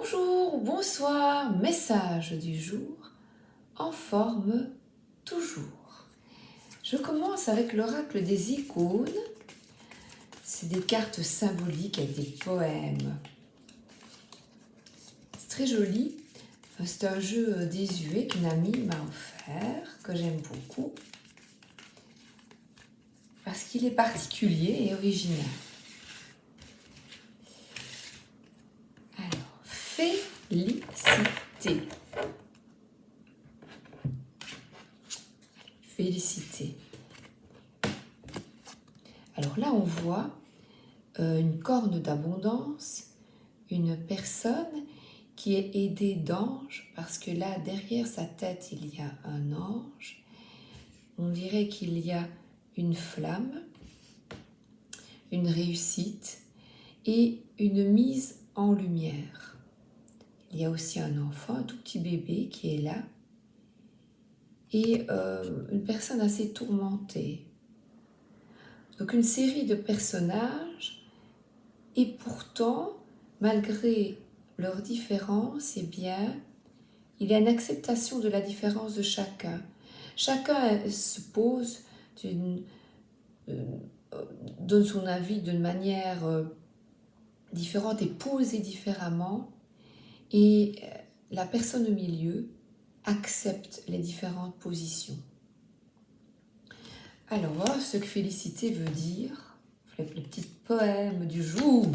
Bonjour ou bonsoir, message du jour, en forme toujours. Je commence avec l'oracle des icônes. C'est des cartes symboliques avec des poèmes. C'est très joli. C'est un jeu désuet qu'une amie m'a offert, que j'aime beaucoup, parce qu'il est particulier et original. Alors, félicité. Félicité. Alors là, on voit une corne d'abondance, une personne qui est aidée d'anges, parce que là, derrière sa tête, il y a un ange. On dirait qu'il y a une flamme, une réussite et une mise en lumière. Il y a aussi un enfant, un tout petit bébé qui est là, et une personne assez tourmentée. Donc une série de personnages, et pourtant, malgré leurs différences, eh bien, il y a une acceptation de la différence de chacun. Chacun se pose, donne son avis d'une manière différente et posée différemment, et la personne au milieu accepte les différentes positions. Alors, voilà ce que félicité veut dire, le petit poème du jour.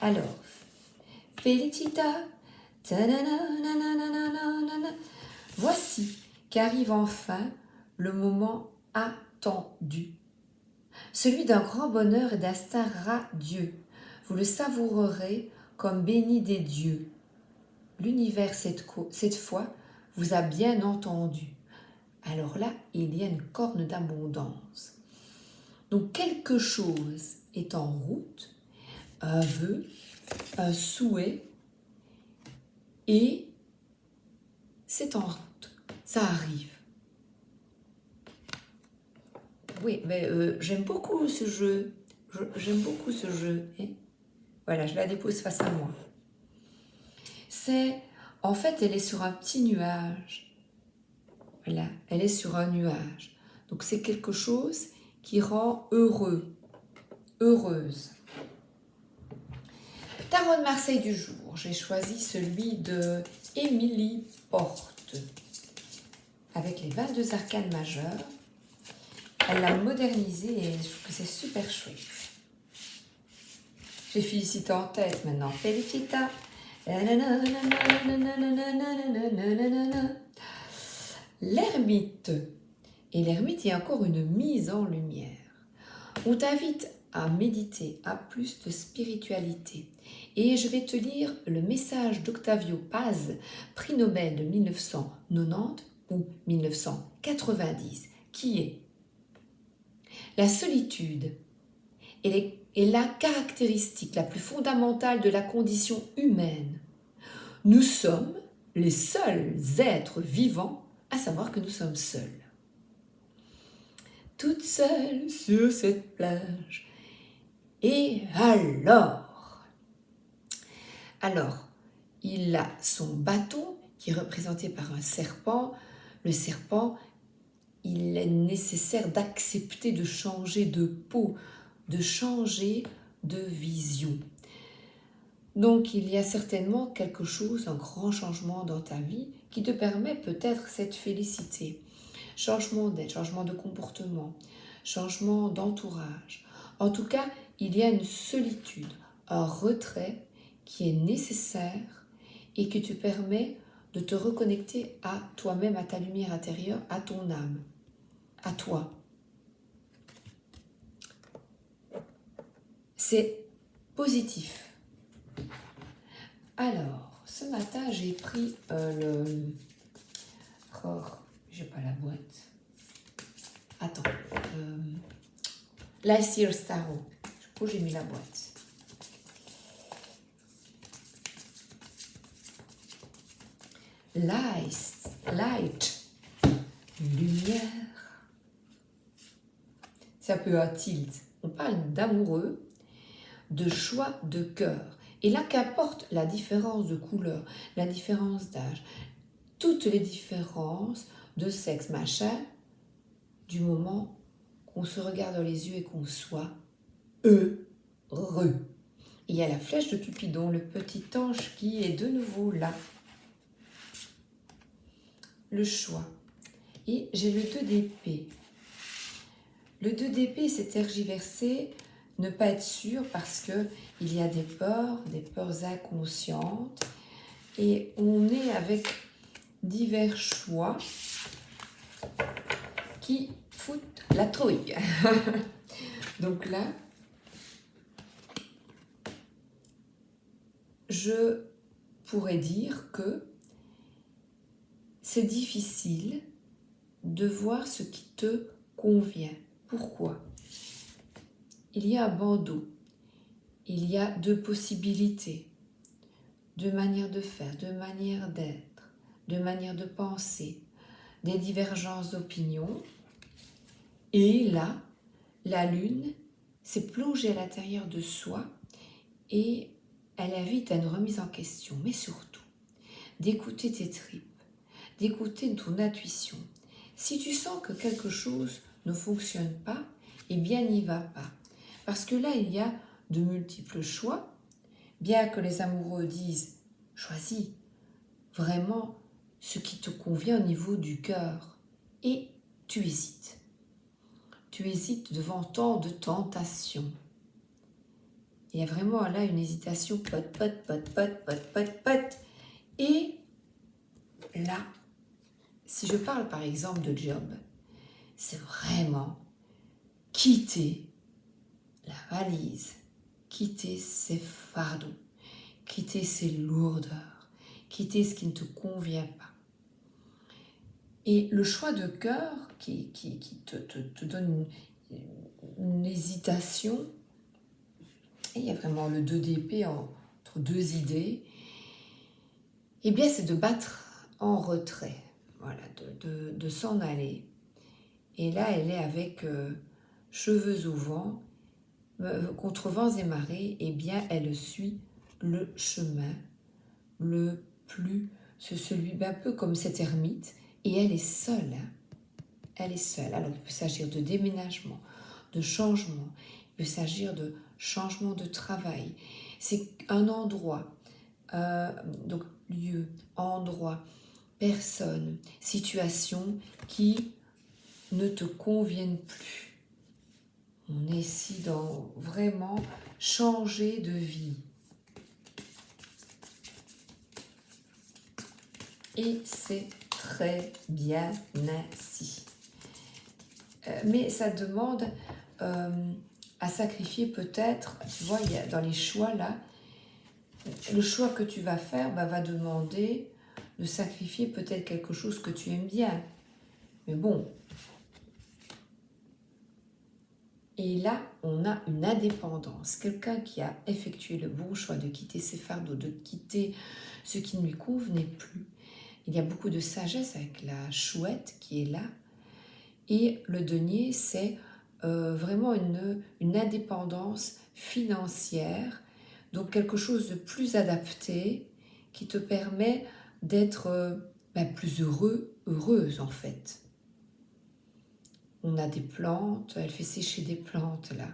Alors, Felicita, voici qu'arrive enfin le moment attendu, celui d'un grand bonheur et d'instinct radieux. Vous le savourerez comme béni des dieux. L'univers, cette fois, vous a bien entendu. Alors là, il y a une corne d'abondance. Donc quelque chose est en route, un vœu, un souhait, et c'est en route, ça arrive. Oui, mais j'aime beaucoup ce jeu, j'aime beaucoup ce jeu. Hein. Voilà, je la dépose face à moi. En fait, elle est sur un petit nuage. Voilà, elle est sur un nuage. Donc c'est quelque chose qui rend heureux, heureuse. Tarot de Marseille du jour, j'ai choisi celui de Émilie Porte, avec les 22 arcanes majeures. Elle l'a modernisé et je trouve que c'est super chouette. J'ai Félicita en tête maintenant. Félicita. L'ermite. Et l'ermite, il y a encore une mise en lumière. On t'invite à méditer, à plus de spiritualité. Et je vais te lire le message d'Octavio Paz, prix Nobel de 1990 ou 1990, qui est: la solitude est la caractéristique la plus fondamentale de la condition humaine. Nous sommes les seuls êtres vivants à savoir que nous sommes seuls. Toute seule sur cette plage. Et alors, il a son bâton qui est représenté par un serpent. Le serpent, il est nécessaire d'accepter de changer de peau, de changer de vision. Donc, il y a certainement quelque chose, un grand changement dans ta vie qui te permet peut-être cette félicité. Changement d'être, changement de comportement, changement d'entourage. En tout cas, il y a une solitude, un retrait qui est nécessaire et qui te permet de te reconnecter à toi-même, à ta lumière intérieure, à ton âme, à toi. C'est positif. Alors, ce matin, j'ai pris j'ai pas la boîte. Attends. Last Year's Tarot. Du coup, j'ai mis la boîte. Light. Lumière. C'est un peu un tilt. On parle d'amoureux, de choix de cœur. Et là, qu'importe la différence de couleur, la différence d'âge, toutes les différences de sexe, machin, du moment qu'on se regarde dans les yeux et qu'on soit heureux. Il y a la flèche de Cupidon, le petit ange qui est de nouveau là. Le choix. Et j'ai le 2 d'épée. Le 2 d'épée, c'est tergiversé, ne pas être sûr parce qu'il y a des peurs inconscientes. Et on est avec divers choix qui foutent la trouille. Donc là, je pourrais dire que c'est difficile de voir ce qui te convient. Pourquoi? Il y a un bandeau, il y a 2 possibilités, 2 manières de faire, 2 manières d'être, 2 manières de penser, des divergences d'opinion. Et là, la lune s'est plongée à l'intérieur de soi et elle invite à une remise en question, mais surtout d'écouter tes tripes, d'écouter ton intuition. Si tu sens que quelque chose ne fonctionne pas, eh bien n'y va pas. Parce que là, il y a de multiples choix, bien que les amoureux disent « choisis vraiment ce qui te convient au niveau du cœur » et tu hésites. Tu hésites devant tant de tentations. Il y a vraiment là une hésitation, pot. Et là, si je parle par exemple de job, c'est vraiment quitter la valise, quitter ses fardeaux, quitter ses lourdeurs, quitter ce qui ne te convient pas. Et le choix de cœur qui te donne une hésitation, et il y a vraiment le 2 d'épée entre 2 idées, eh bien c'est de battre en retrait, voilà, de s'en aller. Et là, elle est avec cheveux au vent, contre vents et marées, eh bien elle suit le chemin le plus, celui un peu comme cette ermite, et elle est seule. Elle est seule. Alors il peut s'agir de déménagement, de changement, il peut s'agir de changement de travail. C'est un endroit, donc lieu, endroit, personne, situation qui ne te conviennent plus. On est ici dans vraiment changer de vie. Et c'est très bien ainsi. Mais ça demande à sacrifier peut-être, tu vois, il y a dans les choix là, le choix que tu vas faire va demander de sacrifier peut-être quelque chose que tu aimes bien. Mais bon. Et là, on a une indépendance. Quelqu'un qui a effectué le bon choix de quitter ses fardeaux, de quitter ce qui ne lui convenait plus. Il y a beaucoup de sagesse avec la chouette qui est là. Et le denier, c'est vraiment une indépendance financière, donc quelque chose de plus adapté qui te permet d'être plus heureuse en fait. On a des plantes, elle fait sécher des plantes là.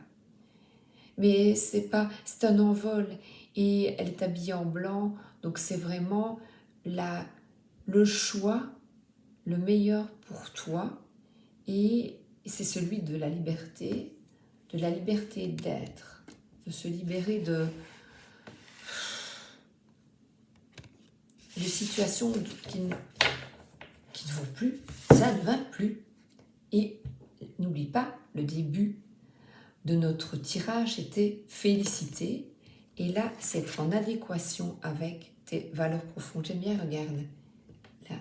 Mais c'est un envol et elle est habillée en blanc, donc c'est vraiment le choix, le meilleur pour toi. Et c'est celui de la liberté d'être, de se libérer de situations qui ne vont plus, ça ne va plus. Et n'oublie pas, le début de notre tirage était félicité, et là, c'est être en adéquation avec tes valeurs profondes. J'aime bien, regarde, là,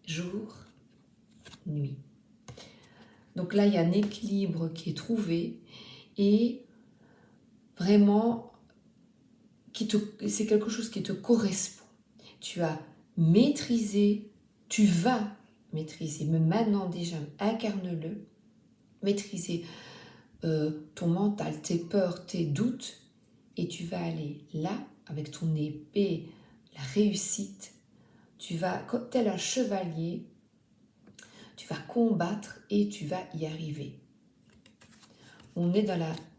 jour, nuit. Donc là, il y a un équilibre qui est trouvé et vraiment, c'est quelque chose qui te correspond. Tu as maîtrisé, tu vas maîtriser, mais maintenant déjà, incarne-le, maîtriser ton mental, tes peurs, tes doutes, et tu vas aller là avec ton épée, la réussite. Tu vas, tel un chevalier, tu vas combattre et tu vas y arriver. On est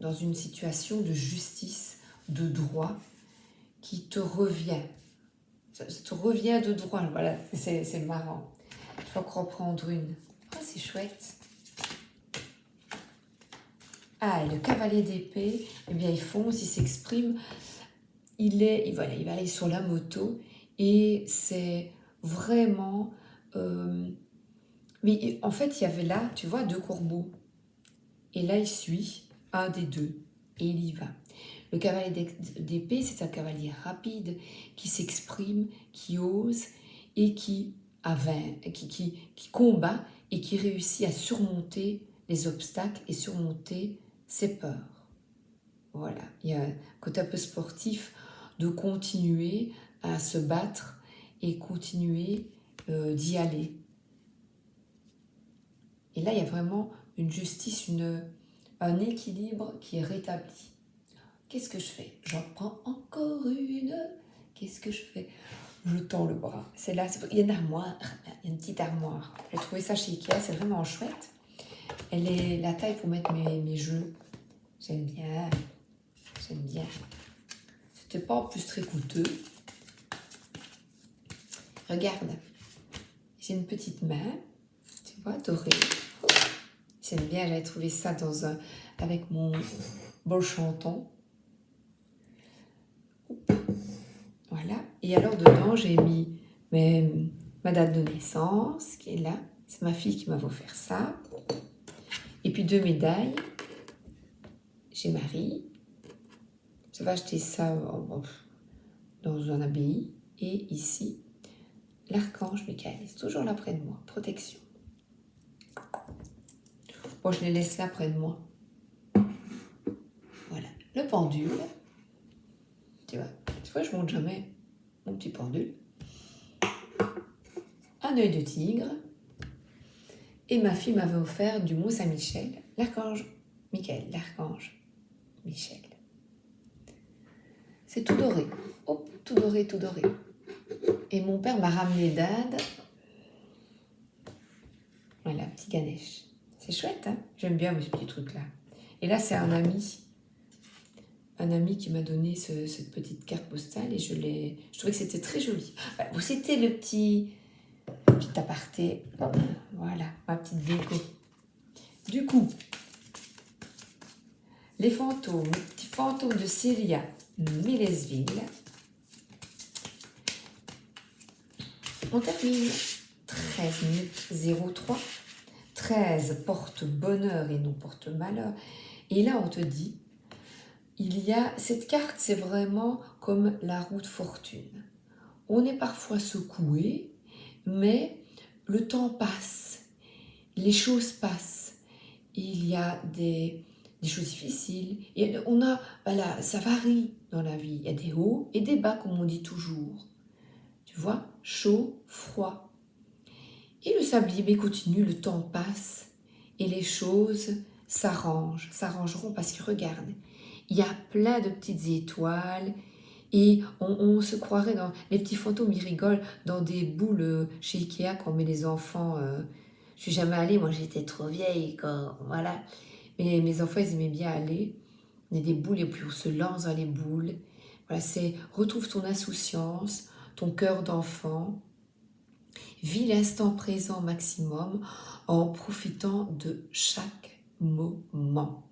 dans une situation de justice, de droit, qui te revient. Ça te revient de droit, voilà, c'est marrant. Il faut encore reprendre une. Oh, c'est chouette. Ah, et le cavalier d'épée, eh bien, il fonce, il s'exprime. Il va aller sur la moto et c'est vraiment... mais en fait, il y avait là, tu vois, 2 corbeaux. Et là, il suit un des 2 et il y va. Le cavalier d'épée, c'est un cavalier rapide qui s'exprime, qui ose et qui combat et qui réussit à surmonter les obstacles et surmonter ses peurs. Voilà, il y a un côté un peu sportif de continuer à se battre et continuer d'y aller. Et là, il y a vraiment une justice, un équilibre qui est rétabli. Qu'est-ce que je fais? J'en prends encore une. Qu'est-ce que je fais? Je tends le bras. C'est là, il y a une armoire, il y a une petite armoire. J'ai trouvé ça chez Ikea, c'est vraiment chouette. Elle est la taille pour mettre mes jeux. J'aime bien. J'aime bien. C'était pas en plus très coûteux. Regarde, j'ai une petite main, tu vois, dorée. J'aime bien, j'avais trouvé ça avec mon bol chanton. Voilà. Et alors dedans, j'ai mis ma date de naissance qui est là. C'est ma fille qui m'a offert ça. Et puis 2 médailles. Chez Marie. J'avais acheté ça dans un abbaye. Et ici, l'archange Michael. C'est toujours là près de moi. Protection. Bon, je les laisse là près de moi. Voilà. Le pendule. Tu vois, je monte jamais mon petit pendule. Un œil de tigre. Et ma fille m'avait offert du Mont Saint-Michel. L'archange Michael. L'archange Michel. C'est tout doré. Hop, tout doré, tout doré. Et mon père m'a ramené d'Inde. Voilà, petit Ganesh. C'est chouette, hein? J'aime bien ce petit truc-là. Et là, c'est un ami qui m'a donné cette petite carte postale et je trouvais que c'était très joli. C'était le petit aparté. Voilà, ma petite déco. Du coup, les petits fantômes de Célia Mélesville. On termine 13 minutes 03. 13 porte bonheur et non porte malheur. Et là, on te dit, cette carte, c'est vraiment comme la roue de fortune. On est parfois secoué, mais le temps passe, les choses passent. Il y a des choses difficiles. Et ça varie dans la vie. Il y a des hauts et des bas, comme on dit toujours. Tu vois, chaud, froid. Et le sablier continue, le temps passe et les choses s'arrangeront parce que regarde, il y a plein de petites étoiles et on se croirait dans... Les petits fantômes, ils rigolent dans des boules chez Ikea quand on met les enfants... je suis jamais allée, moi j'étais trop vieille, voilà. Mais mes enfants, ils aimaient bien aller. Il y a des boules et puis on se lance dans les boules. Voilà, retrouve ton insouciance, ton cœur d'enfant. Vis l'instant présent maximum en profitant de chaque moment.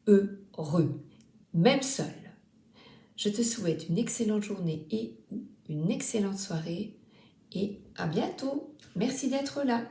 Heureux, même seul. Je te souhaite une excellente journée et une excellente soirée et à bientôt. Merci d'être là.